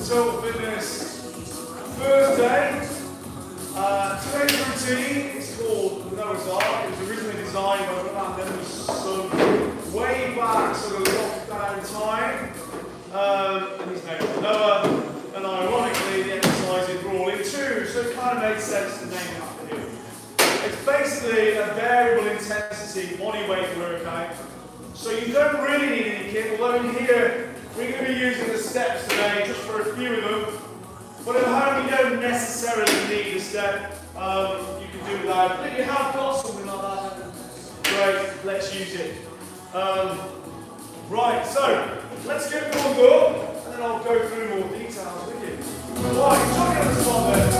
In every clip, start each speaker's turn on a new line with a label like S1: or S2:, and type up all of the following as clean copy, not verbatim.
S1: Total Fitness Thursday. Today's routine is called Noah's Ark. It was originally designed by Grant Dennis way back, sort of lockdown time. And his name is Noah. And ironically, the exercises were all in two, so it kind of made sense to name it after him. It's basically a variable intensity body weight workout. So you don't really need any kit, although in here we're going to be using the steps today just for a few of them. But at home you don't necessarily need a step. You can do without. If you have got something like that, great, let's use it. Right, so let's get warmed up and then I'll go through more details with you. Right, talking at the spot there.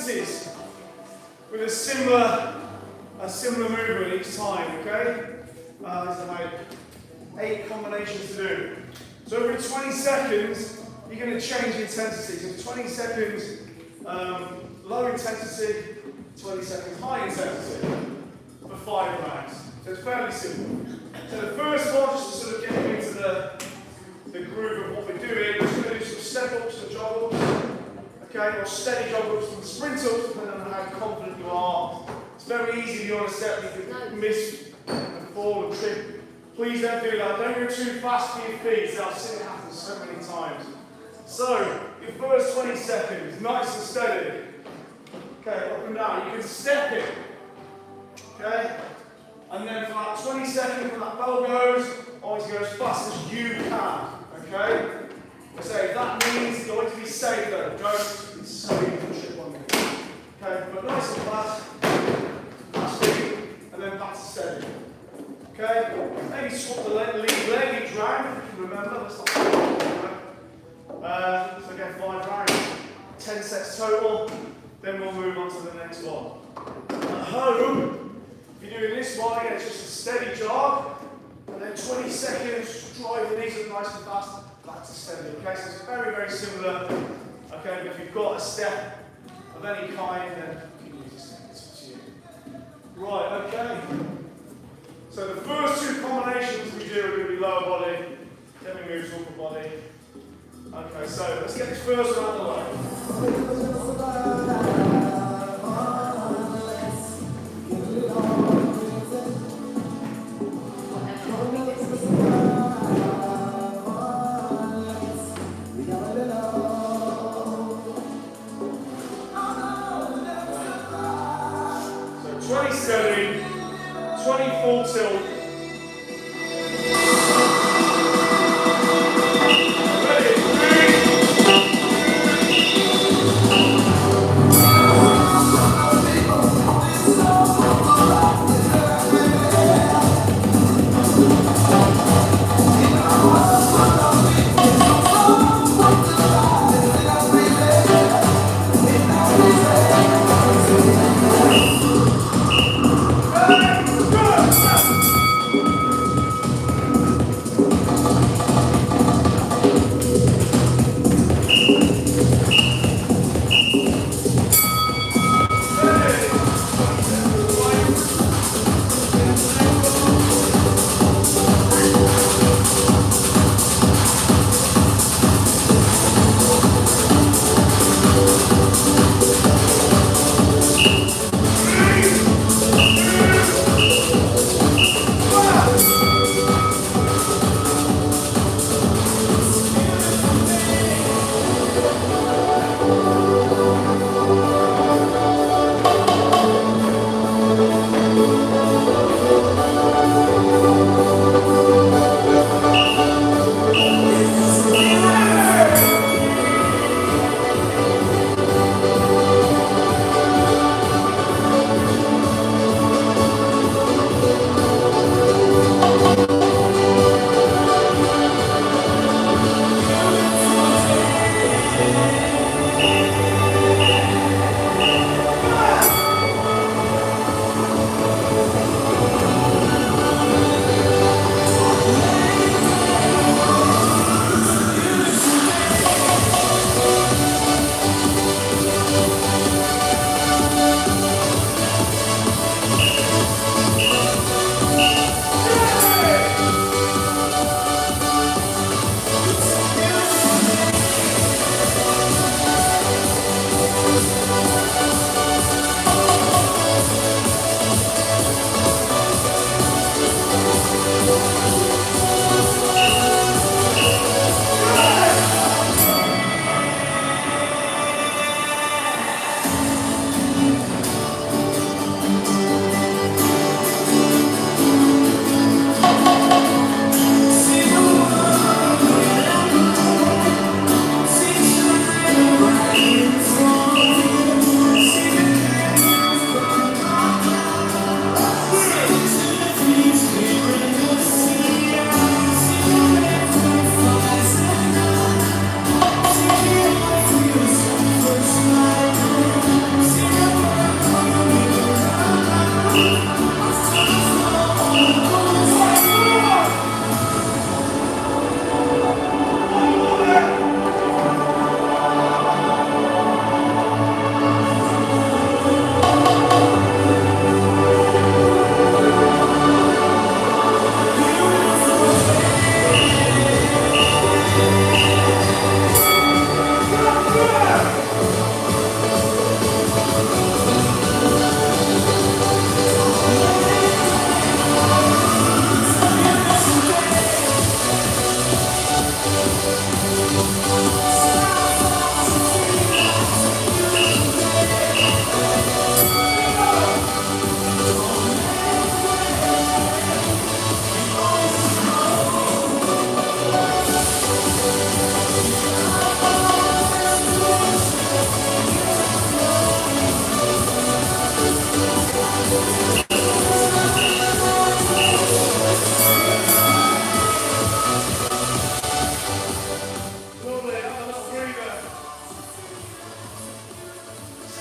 S1: intensities with a similar movement each time, okay? There's about 8 combinations to do. So every 20 seconds, you're going to change intensity. So 20 seconds low intensity, 20 seconds high intensity for 5 rounds. So it's fairly simple. So the first one, just to sort of get you into the groove of what we're doing, we're just going to do some step ups and jog ups. Okay, or steady jog ups and sprint ups, depending on how confident you are. It's very easy if you're on a step, you can miss and fall and trip. Please don't do that. Don't go too fast for your feet. I've seen it happen so many times. So, your first 20 seconds, nice and steady. Okay, up and down. You can step it. Okay? And then for that 20 seconds, when that bell goes, always go as fast as you can. Okay? So that means you want to be safe though. Don't, it's so easy to trip on you. Okay, but nice and fast. Fast speed, and then back to steady. Okay? Maybe swap the leg each round, if you can remember. That's not so again, 5 rounds. 10 sets total. Then we'll move on to the next one. At home, if you're doing this one, again, it's just a steady jog. And then 20 seconds, drive the knees up nice and fast. Back to steady, okay? So it's very, very similar. Okay, but if you've got a step of any kind, then you can use a step. It's up to you. Right, okay. So the first 2 combinations we do are going to be lower body, then we move to upper body. Okay, so let's get this first one out of the way. So 20 steady, 20 full tilt.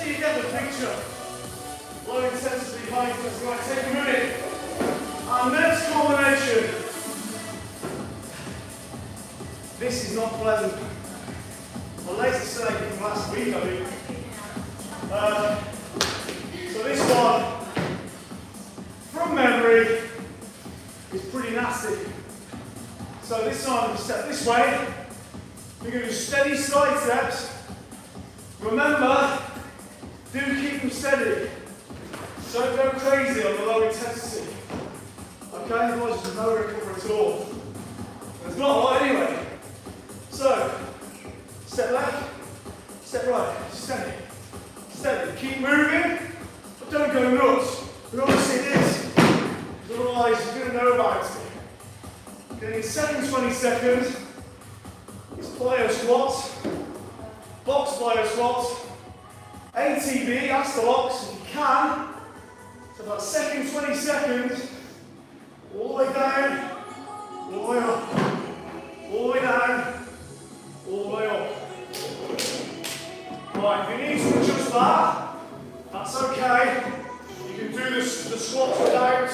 S1: so you get the picture. Low intensity, high intensity. Right, take a minute. Our next combination. This is not pleasant. My legs are saying from last week, I think. So this one, from memory, is pretty nasty. So this time, we step this way. We're going to do steady side steps. Remember, do keep them steady. Don't go crazy on the low intensity. Okay, otherwise there's no recovery at all. There's not a lot anyway. So, step left, step right, steady. Steady. Keep moving, but don't go nuts. We don't want to see this, otherwise you're going to know about it. Okay, in second 20 seconds, it's plyo squats, box plyo squats, ATB, that's the box, if you can. So about second 20 seconds, all the way down, all the way up, all the way down, all the way up. Right, if you need to adjust that, that's okay. You can do the squats without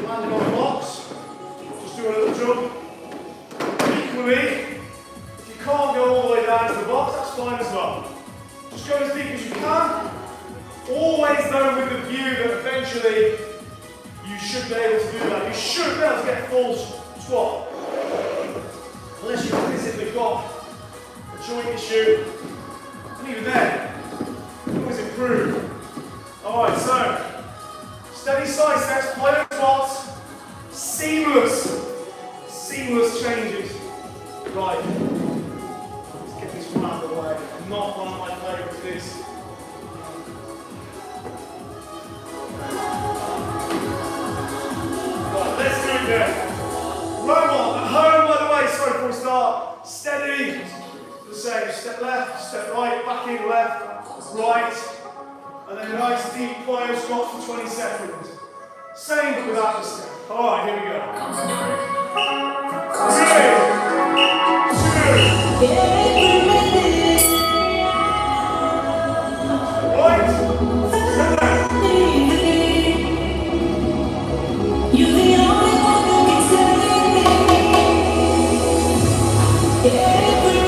S1: landing on the box. Just do a little jump. Equally, if you can't go all the way down to the box, that's fine as well. Just go as deep as you can. Always though with the view that eventually you should be able to do that. You should be able to get a full squat. Unless you've physically got a joint issue. And even then, you can always improve. Alright, so steady side steps, plyo squats, seamless changes. Right, let's get this one out of the way. Not one of my favourites, this. Right, let's do it then. Robot at home, by the way, sorry before we start. Steady. The same, step left, step right, back in left, right, and then a nice deep plyo squat for 20 seconds. Same but without the step. Alright, here we go. 3, 2, right, step left. You're the only one who can save me. Every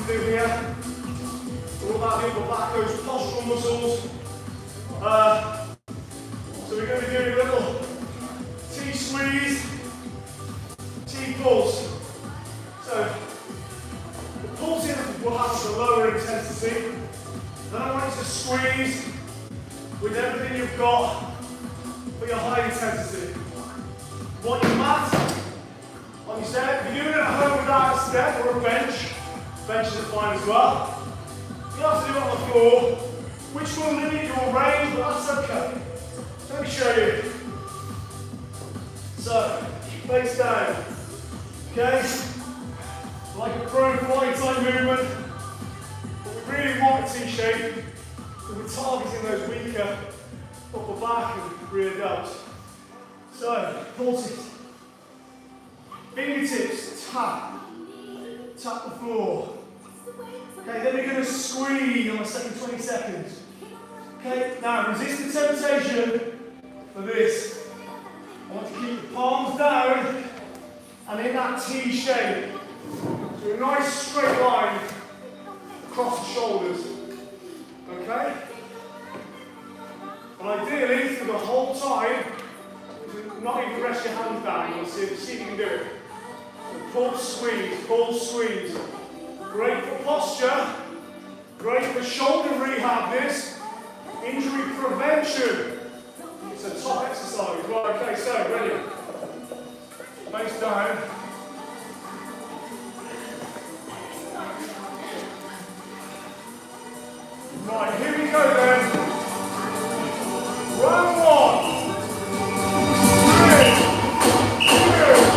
S1: to do here. All about the upper back, those postural muscles. So we're going to be doing a little T-squeeze, T-pulse. So the pulsing will have the lower intensity. Then I want you to squeeze with everything you've got for your high intensity. You want your mat on your step. If you're doing it at home without a step or a bench, bench is fine as well. You don't have to do it on the floor, which will limit your range, but that's okay. Let me show you. So, face down. Okay? Like a pro flight type movement. But we really want a T-shape. So we're targeting those weaker upper back and rear delts. So, pulse it. Fingertips, tap. Tap the floor. Okay, then we're going to squeeze on the second 20 seconds. Okay, now resist the temptation for this. I want to keep the palms down and in that T shape. So a nice straight line across the shoulders. Okay? And ideally, through the whole time, not even rest your hands down. You'll see if you can do it. Pull, squeeze. Great for posture. Great for shoulder rehab, this. Injury prevention. It's a top exercise. Right, okay, so ready. Face down. Right, here we go then. Round one. 3, 2.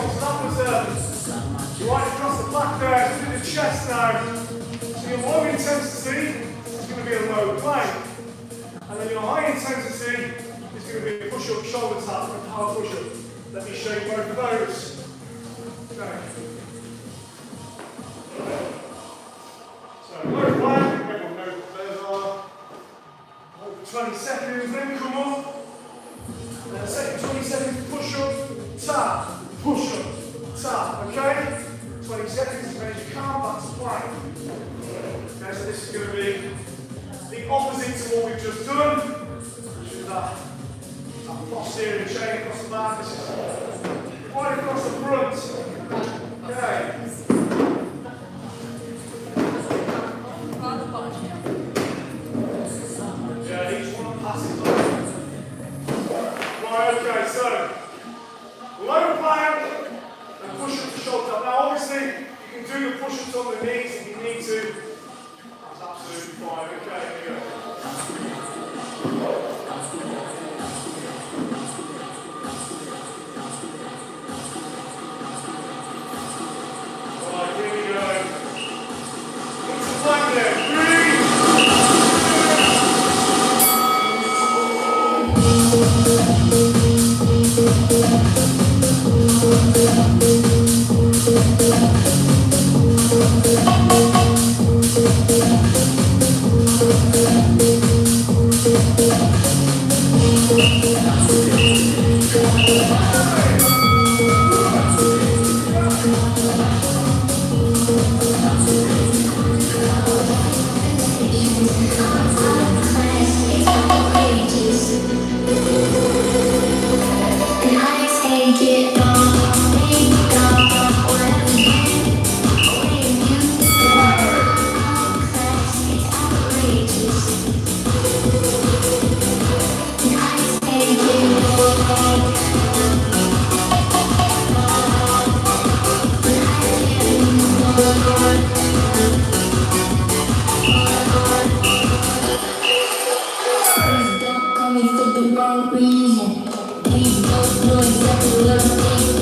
S1: one. So that was right across the back there, to the chest now. So your low intensity is going to be a low plank. And then your high intensity is going to be a push-up shoulder tap and a power push-up. Let me show you both of those. Okay. So low plank, everyone knows what those are. Hold for 20 seconds, then come up. Then second 20 seconds push-up, tap, push-up, tap, okay? 20 seconds as many as you can, that's plank. Okay, so this is going to be the opposite to what we've just done, which is that posterior chain across the back. This is right across the front. Okay. Yeah, each one passes on. Right, okay, so low plank and push up the shoulder. Now obviously you can do the push-ups on the knees if you need to. That's absolutely fine. Okay, here we go. Right, here we go. Put some plank there. 1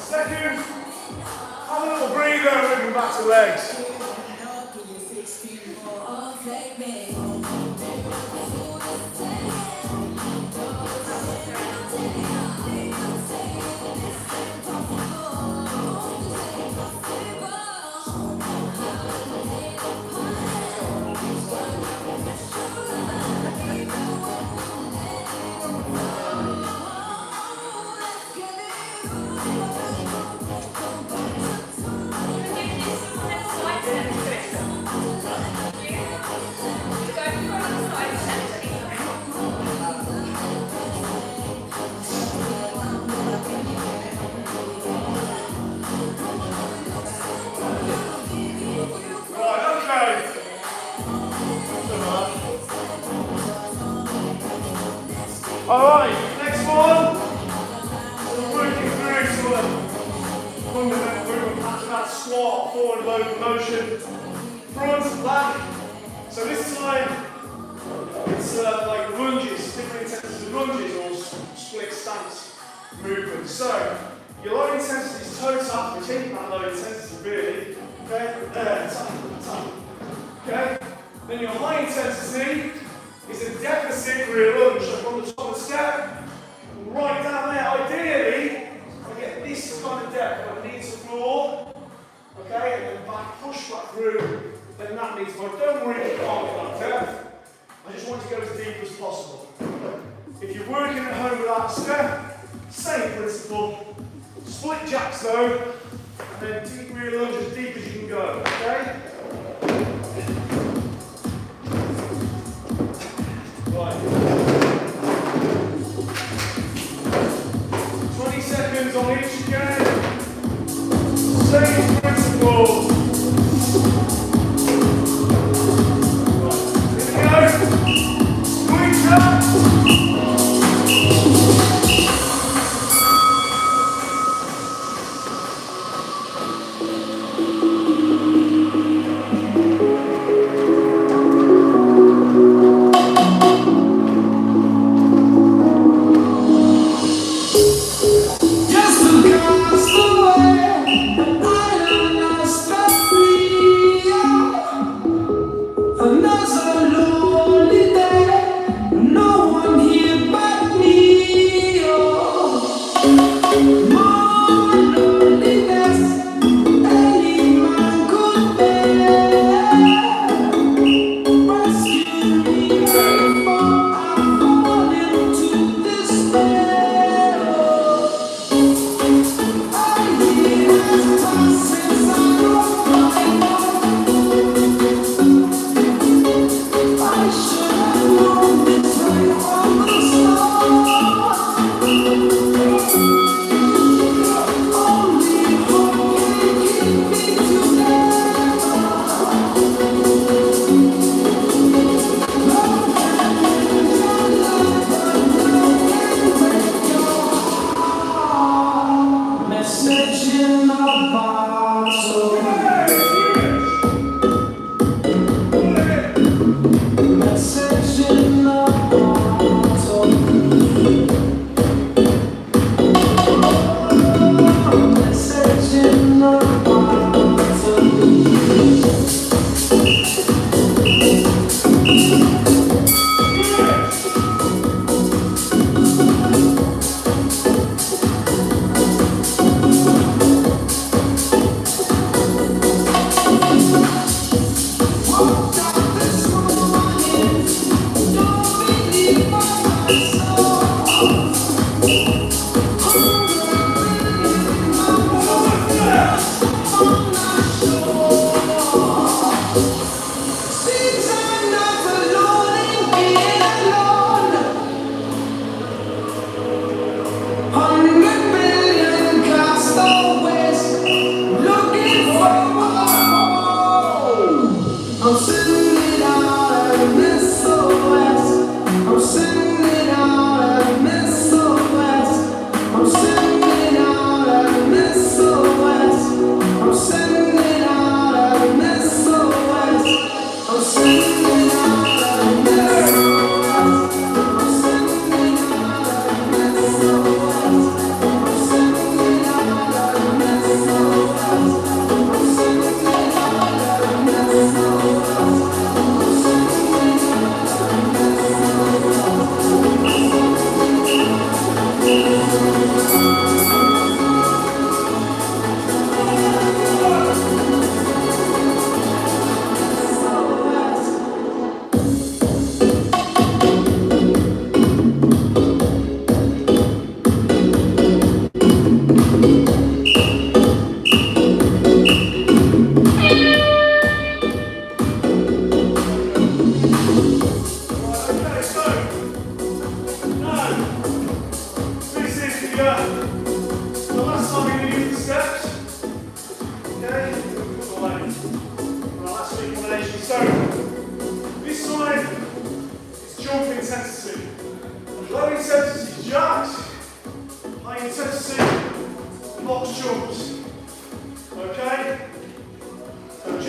S1: second. Have a little breather, moving back to legs. forward load motion, front and back. So this time, it's like lunges, different intensities of lunges or split stance movements. So your low intensity is toe tap, we're taking that low intensity really. Okay, tap, tap. Okay, then your high intensity is a deficit rear lunge. So from the top of the step, right down there, ideally, I get this kind of depth, my knees to floor, okay, and then back, push back through, then that means, but don't worry if you can't get that depth. I just want to go as deep as possible. If you're working at home without a step, same principle, split jacks though, and then deep rear lunge as deep as you can go, okay? Right. 20 seconds on each again. Same principle. Right. Here we go. Squeeze up.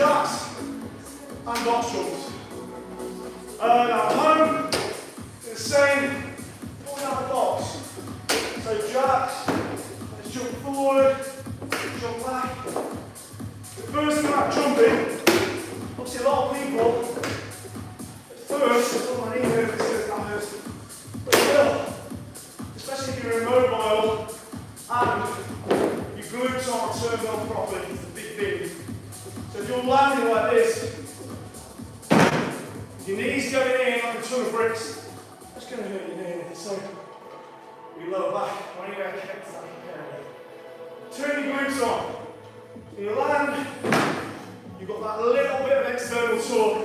S1: jacks and box jumps. Now at home, the same, pulling out the box. So jacks, let's jump forward, jump back. The first thing about jumping, obviously a lot of people, at first, oh my knee hurts, that hurts. But still, especially if you're immobile and your glutes aren't turned on properly, it's a big thing. So if you're landing like this, your knees going in like a ton of bricks, that's going to hurt your knee. So your lower back, when you're against that, turn your glutes on. So you land, you've got that little bit of external torque.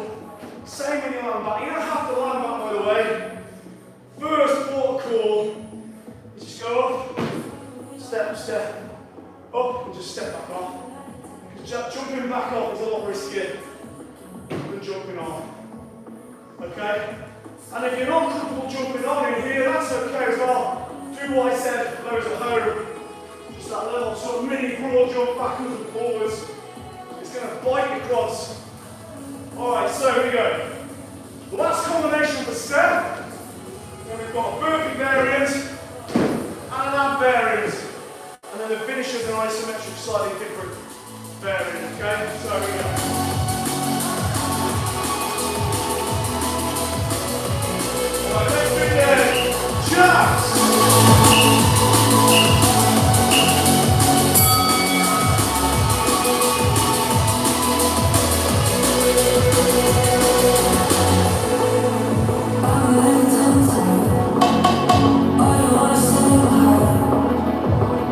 S1: Same when you land back. You don't have to land back, by the way. First port call is just go up, step, up, and just step back off. Because jumping back off is a lot riskier than jumping off. Okay? And if you're not comfortable jumping on in here, that's okay as well. Do what I said for those at home. Just that little sort of mini broad jump backwards and forwards. It's going to bite your quads. Alright, so here we go. The last combination of the step. Then we've got a burpee variant and an ab variant. And then the finish is an isometric, slightly different variant. Okay? So here we go. Alright, let's do the jacks.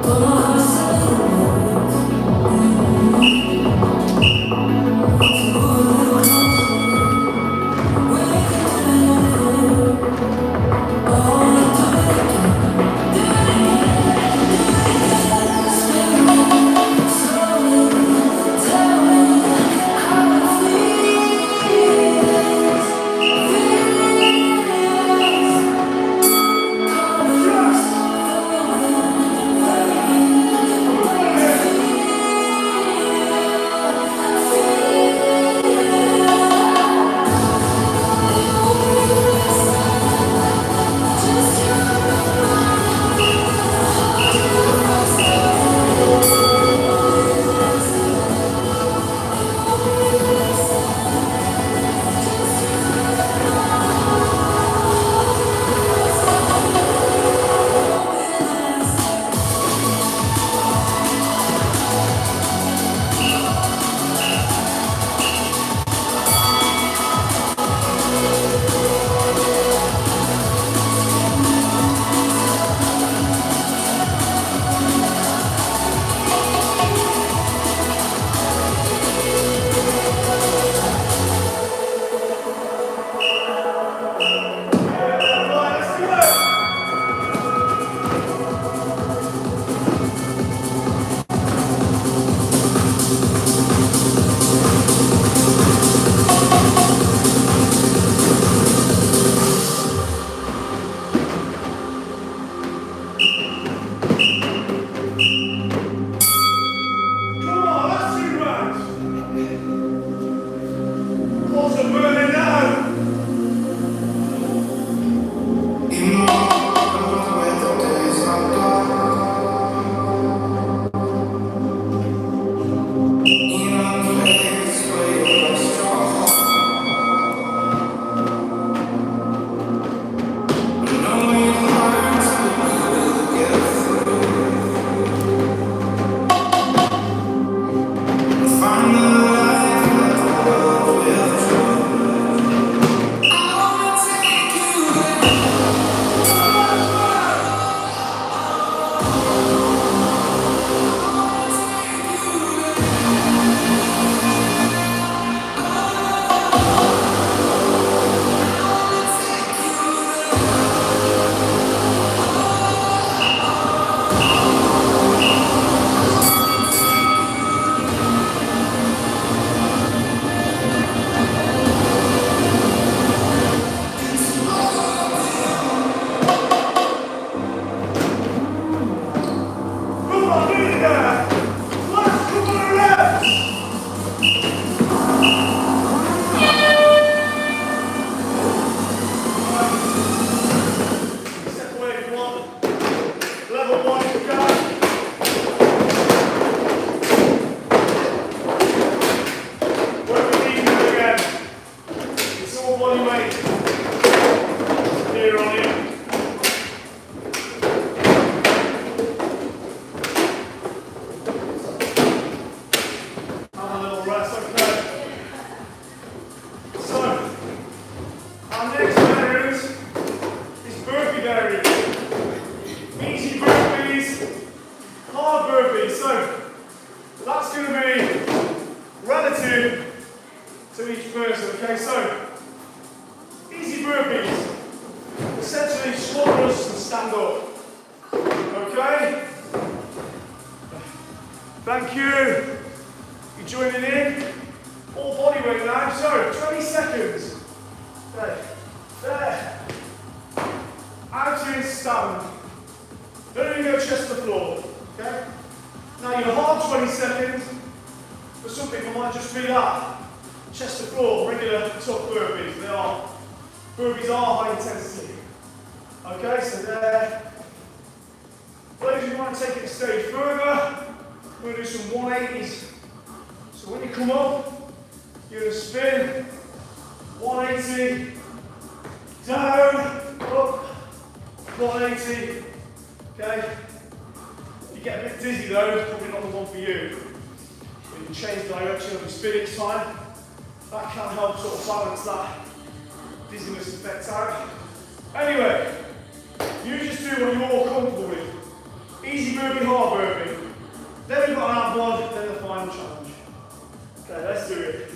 S2: Don't know how to say it.
S1: Okay? Thank you. You joining in? All body weight now. So, 20 seconds. There. Out in stand. Don't even go chest to the floor. Okay? Now you half 20 seconds. For some people, might just be that. Chest to floor, regular tough burpees. Burpees are high intensity. Okay, so there. Ladies, you want to take it a stage further. We're going to do some 180s. So when you come up, you're going to spin. 180. Down. Up. 180. Okay? If you get a bit dizzy though, it's probably not the one for you. But you can change direction of your spin each time. That can help sort of balance that dizziness effect out. Anyway, you just do what you're comfortable with. Easy burpee, hard burpee. Then we've got an ab one, then the final challenge. Okay, let's do it.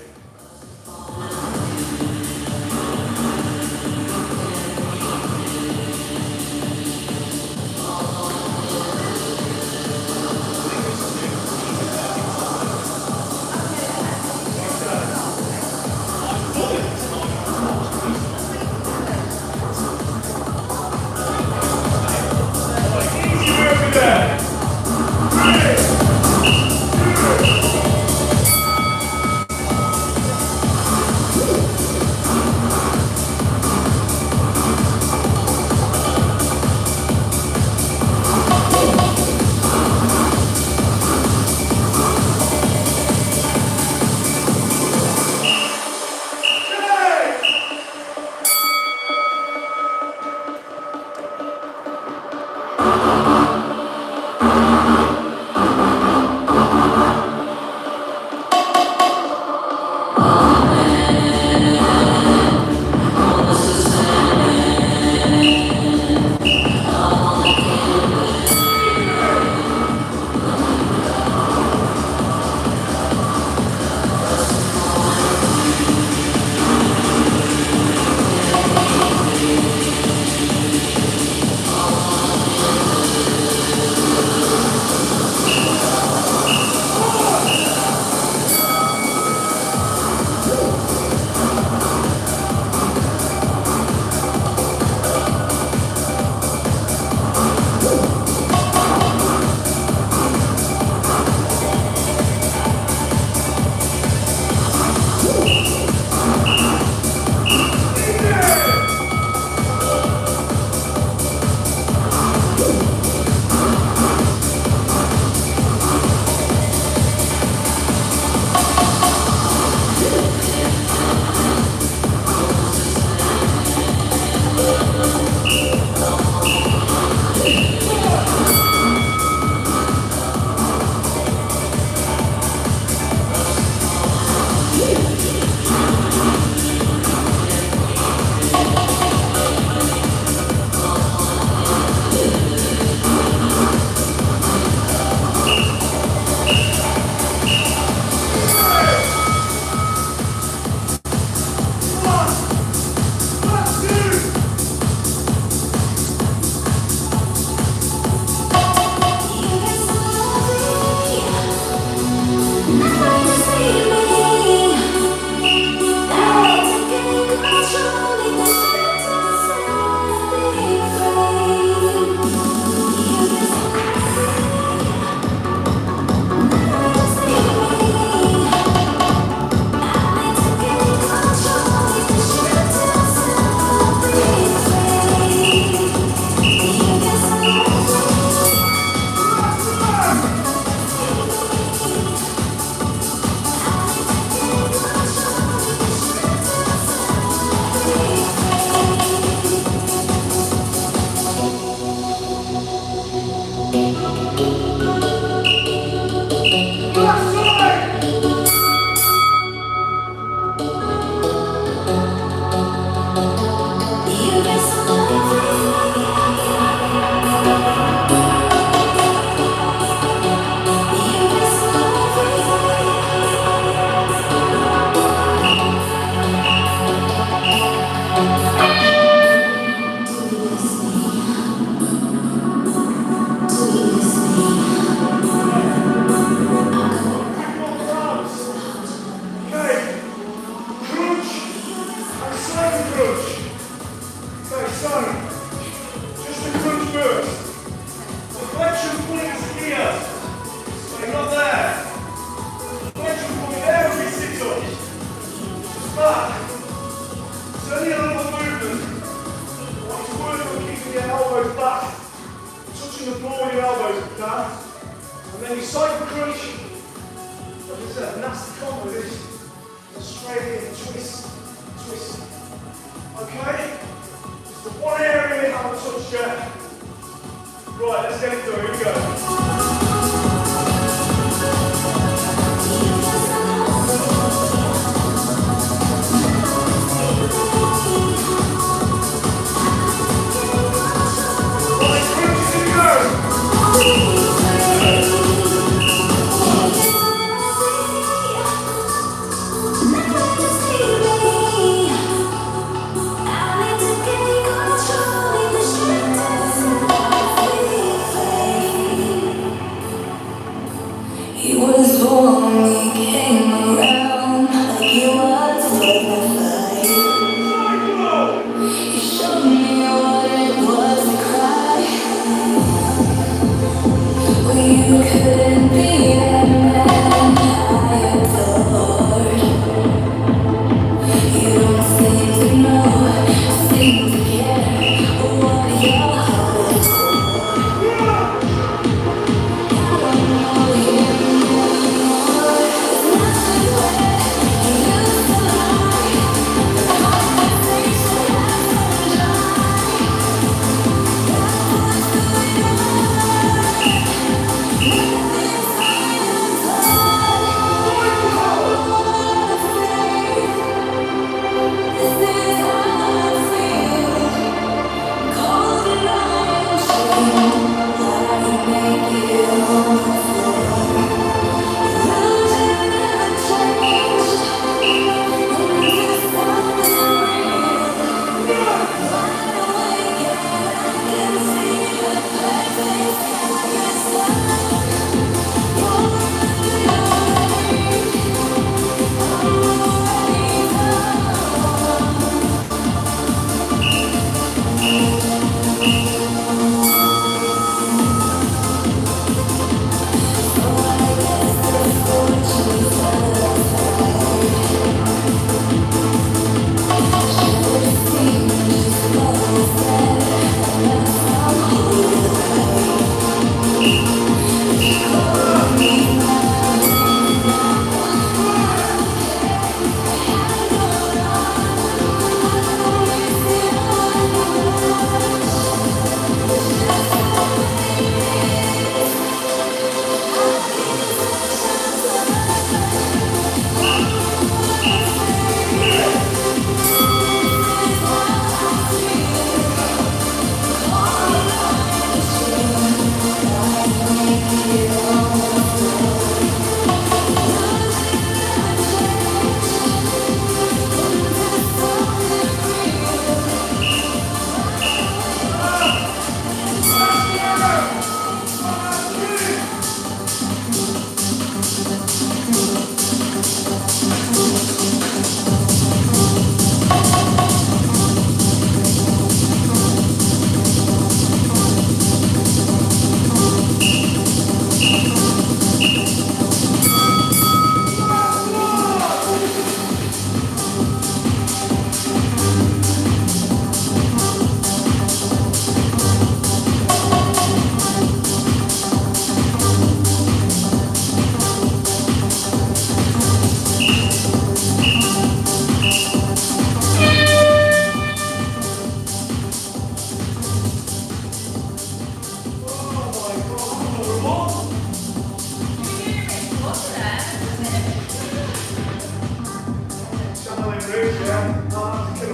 S1: the floor with your elbows if you can. And then you cycle crunch. Like I said, nasty combo this. Australian twist, twist. Okay? Just the one area we haven't touched yet. Right, let's get it done. Here we go.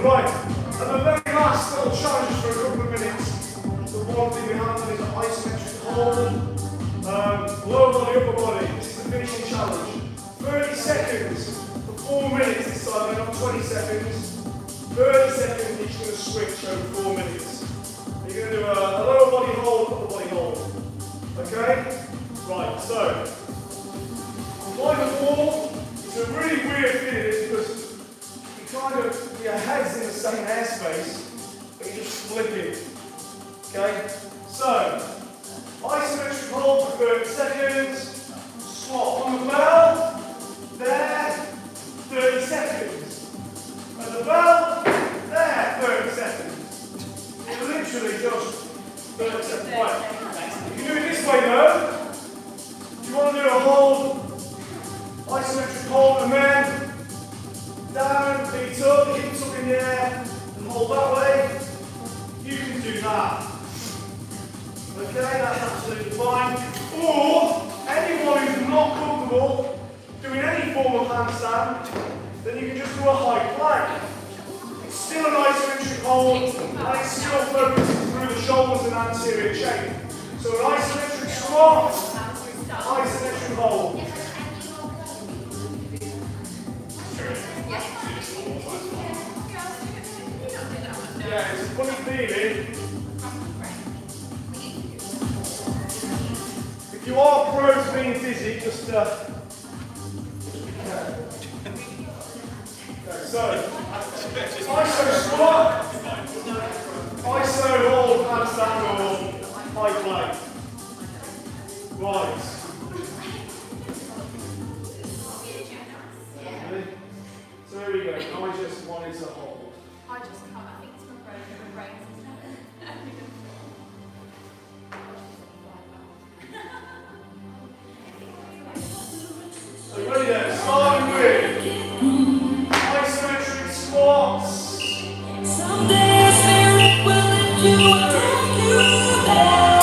S1: Right, and the very last little challenge for a couple of minutes. The one thing we have is an isometric hold. Lower body, upper body. This is the finishing challenge. 30 seconds for 4 minutes this time, not 20 seconds. 30 seconds, each going to switch over 4 minutes. You're going to do a lower body hold, upper body hold. Okay? Right, so, like before, it's a really weird feeling because your head's in the same airspace, but you're just flipping. Okay? So, isometric hold for 30 seconds. Swap on the bell. There. 30 seconds. And the bell. There. 30 seconds. It's literally just 30 seconds. Right. fine. Or anyone who's not comfortable doing any form of handstand, then you can just do a high plank. It's still an isometric hold, and it's still focusing through the shoulders and anterior chain. So an isometric squat, isometric hold. Yeah, it's a funny feeling. If you are prone to being dizzy, just be careful. Okay, so iso squat, iso hold, handstand or high plank. Right. Ready? So here we go. I just wanted to hold.
S2: I just can't. I think it's my brain.
S1: So ready then, starting with isometric squats.
S3: Someday a spirit will lift you and take you there.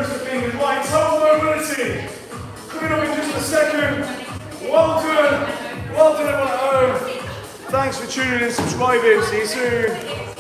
S1: toes to fingers. Right, total mobility. Coming up in just a second. Well done. Well done everyone at home. Thanks for tuning in and subscribing. See you soon.